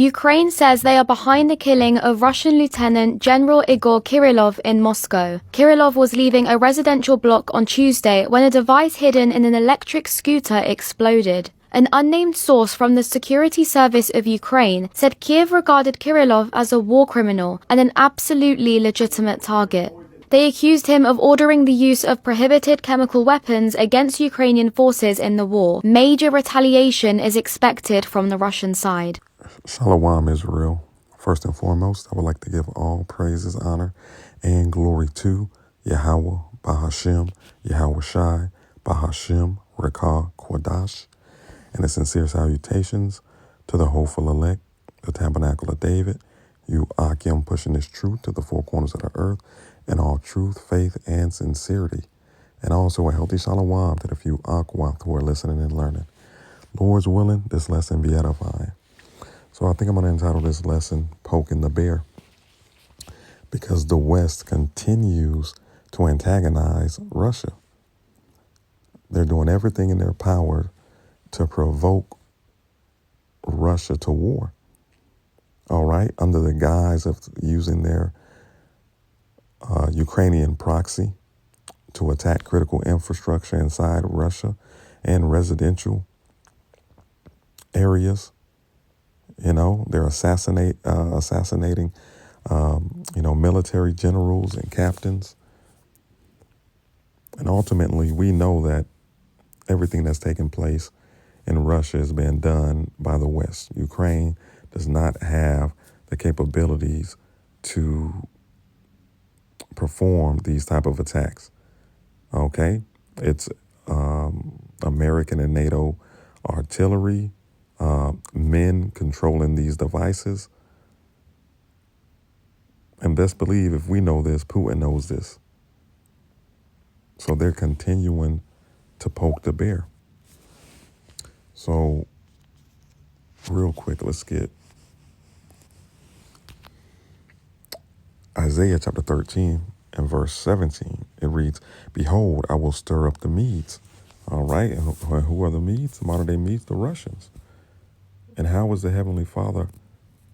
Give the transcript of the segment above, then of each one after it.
Ukraine says they are behind the killing of Russian Lieutenant General Igor Kirillov in Moscow. Kirillov was leaving a residential block on Tuesday when a device hidden in an electric scooter exploded. An unnamed source from the Security Service of Ukraine said Kiev regarded Kirillov as a war criminal and an absolutely legitimate target. They accused him of ordering the use of prohibited chemical weapons against Ukrainian forces in the war. Major retaliation is expected from the Russian side. Shalom, Israel. First and foremost, I would like to give all praises, honor, and glory to Yahweh, Bahashem, Yahweh Shai, Bahashem, Rekah, Kodash, and the sincere salutations to the hopeful elect, the tabernacle of David, you Akim pushing this truth to the four corners of the earth in all truth, faith, and sincerity. And also a healthy shalom to the few Akwath who are listening and learning. Lord's willing, this lesson be edifying. So I think I'm going to entitle this lesson, Poking the Bear, because the West continues to antagonize Russia. They're doing everything in their power to provoke Russia to war. All right, under the guise of using their Ukrainian proxy to attack critical infrastructure inside Russia and residential areas. You know, they're assassinating, military generals and captains. And ultimately, we know that everything that's taking place in Russia is being done by the West. Ukraine does not have the capabilities to perform these type of attacks. Okay? It's American and NATO artillery, men controlling these devices. And best believe if we know this, Putin knows this. So they're continuing to poke the bear. So real quick, let's get Isaiah chapter 13 and verse 17. It reads, "Behold, I will stir up the Medes." All right. And who are the Medes? Modern day Medes, the Russians. And how is the Heavenly Father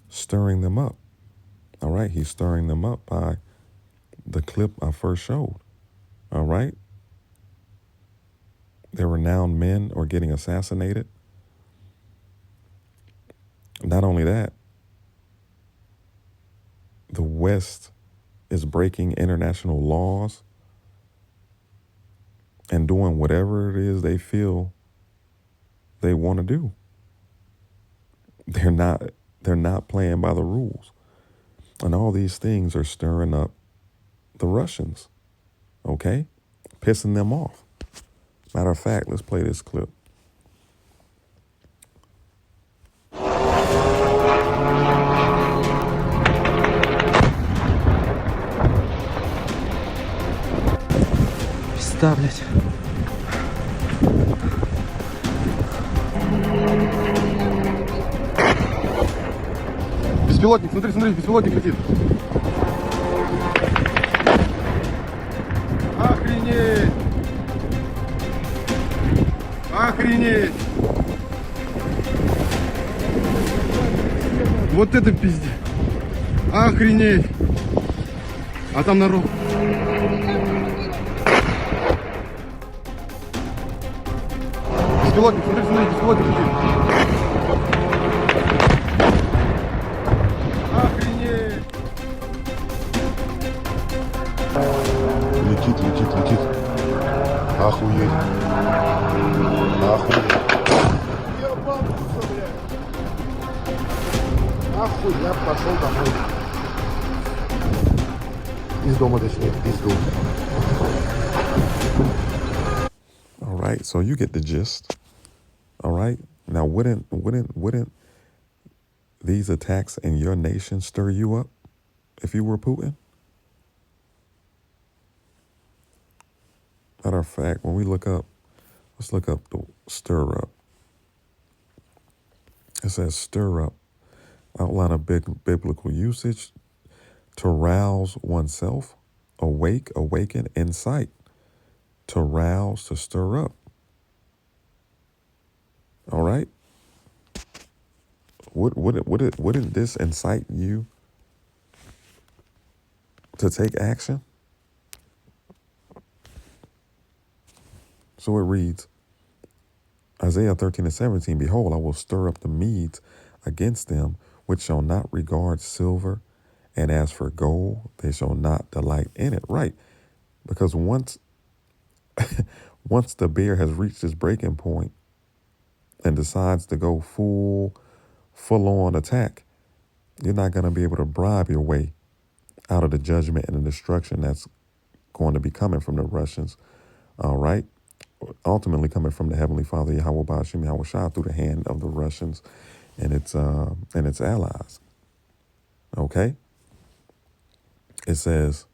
stirring them up? All right. He's stirring them up by the clip I first showed. All right. Their renowned men are getting assassinated. Not only that, the West is breaking international laws and doing whatever it is they feel they want to do. They're not playing by the rules. And all these things are stirring up the Russians, okay? Pissing them off. Matter of fact, let's play this clip. Пизда, блядь. Беспилотник, смотри, беспилотник летит. Охренеть! Охренеть! Вот это пиздец! Охренеть! А там народ. Беспилотник, смотри, беспилотник летит. Охренеть! Летит. Охуеть. Ебануться, блядь. Нахуй я пошел домой. Из дома, точнее, пизду. All right, so you get the gist. All right. Now, wouldn't these attacks in your nation stir you up if you were Putin? Matter of fact, when we let's look up the stir up. It says stir up, outline of biblical usage, to rouse oneself, awake, awaken, incite, to rouse, to stir up. All right. Wouldn't this incite you to take action? So it reads, Isaiah 13:17, behold, I will stir up the Medes against them, which shall not regard silver, and as for gold, they shall not delight in it. Right, because once the bear has reached its breaking point and decides to go full on attack, you're not going to be able to bribe your way out of the judgment and the destruction that's going to be coming from the Russians. All right. Ultimately coming from the Heavenly Father, Yahweh Ba'ashim Yahweh Shah, through the hand of the Russians and its allies. Okay? It says,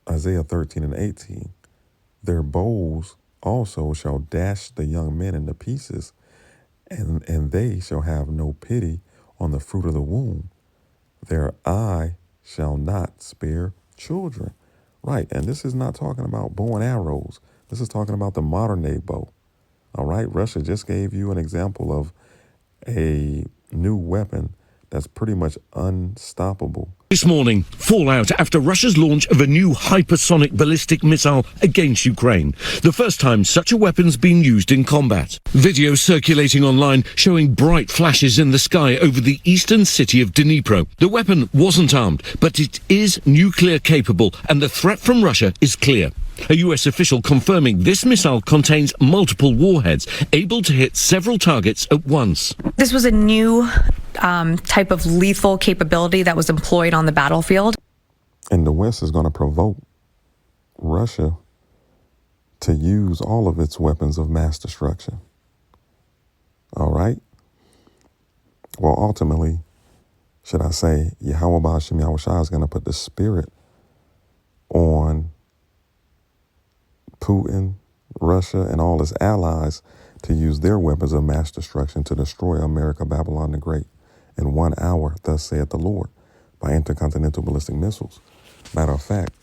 Isaiah 13:18, their bows also shall dash the young men into pieces, and they shall have no pity on the fruit of the womb. Their eye shall not spare children. Right, and this is not talking about bow and arrows. This is talking about the modern day bow. All right, Russia just gave you an example of a new weapon that's pretty much unstoppable. This morning, fallout after Russia's launch of a new hypersonic ballistic missile against Ukraine. The first time such a weapon's been used in combat. Video circulating online showing bright flashes in the sky over the eastern city of Dnipro. The weapon wasn't armed, but it is nuclear capable, and the threat from Russia is clear. A US official confirming this missile contains multiple warheads, able to hit several targets at once. This was a new type of lethal capability that was employed on the battlefield. And the West is going to provoke Russia to use all of its weapons of mass destruction. All right? Well, ultimately, should I say, Yahweh Ba'ashim Yahweh Shah is going to put the spirit on Putin, Russia, and all its allies to use their weapons of mass destruction to destroy America, Babylon the Great, in 1 hour, thus saith the Lord, by intercontinental ballistic missiles. Matter of fact,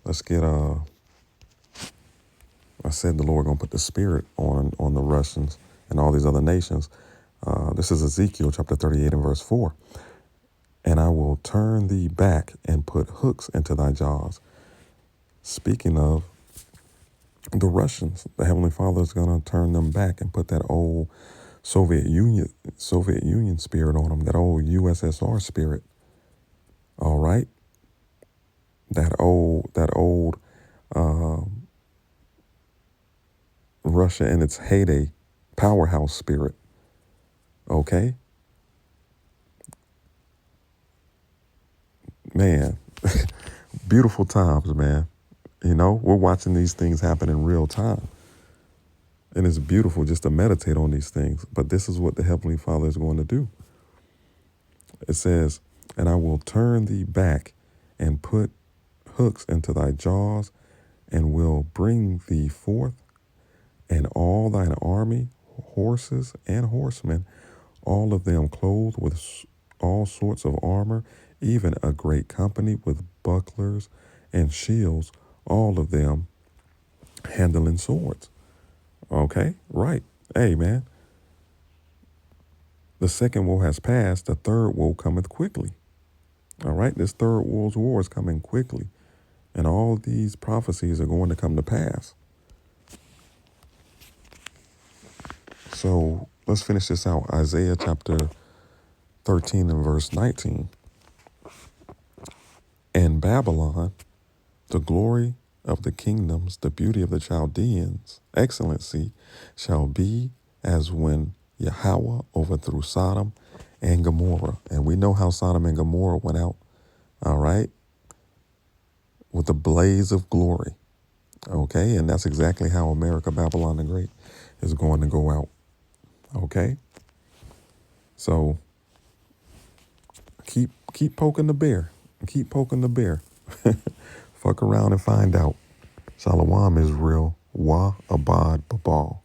let's get, I said the Lord gonna put the spirit on the Russians and all these other nations. This is Ezekiel chapter 38 and verse 4. And I will turn thee back and put hooks into thy jaws. Speaking of the Russians, the Heavenly Father is going to turn them back and put that old Soviet Union spirit on them, that old USSR spirit. All right, that old Russia in its heyday powerhouse spirit. Okay, man, beautiful times, man. You know, we're watching these things happen in real time. And it's beautiful just to meditate on these things. But this is what the Heavenly Father is going to do. It says, and I will turn thee back and put hooks into thy jaws and will bring thee forth and all thine army, horses and horsemen, all of them clothed with all sorts of armor, even a great company with bucklers and shields, all of them handling swords. Okay, right. Hey, man. The second woe has passed. The third woe cometh quickly. All right, this third world's war is coming quickly. And all these prophecies are going to come to pass. So let's finish this out. Isaiah chapter 13 and verse 19. And Babylon, the glory of the kingdoms, the beauty of the Chaldeans, excellency, shall be as when Yahweh overthrew Sodom and Gomorrah. And we know how Sodom and Gomorrah went out, all right, with a blaze of glory. Okay, and that's exactly how America, Babylon the Great, is going to go out. Okay, so keep poking the bear. Keep poking the bear. Fuck around and find out. Shalom Israel. Wa Abad Babal.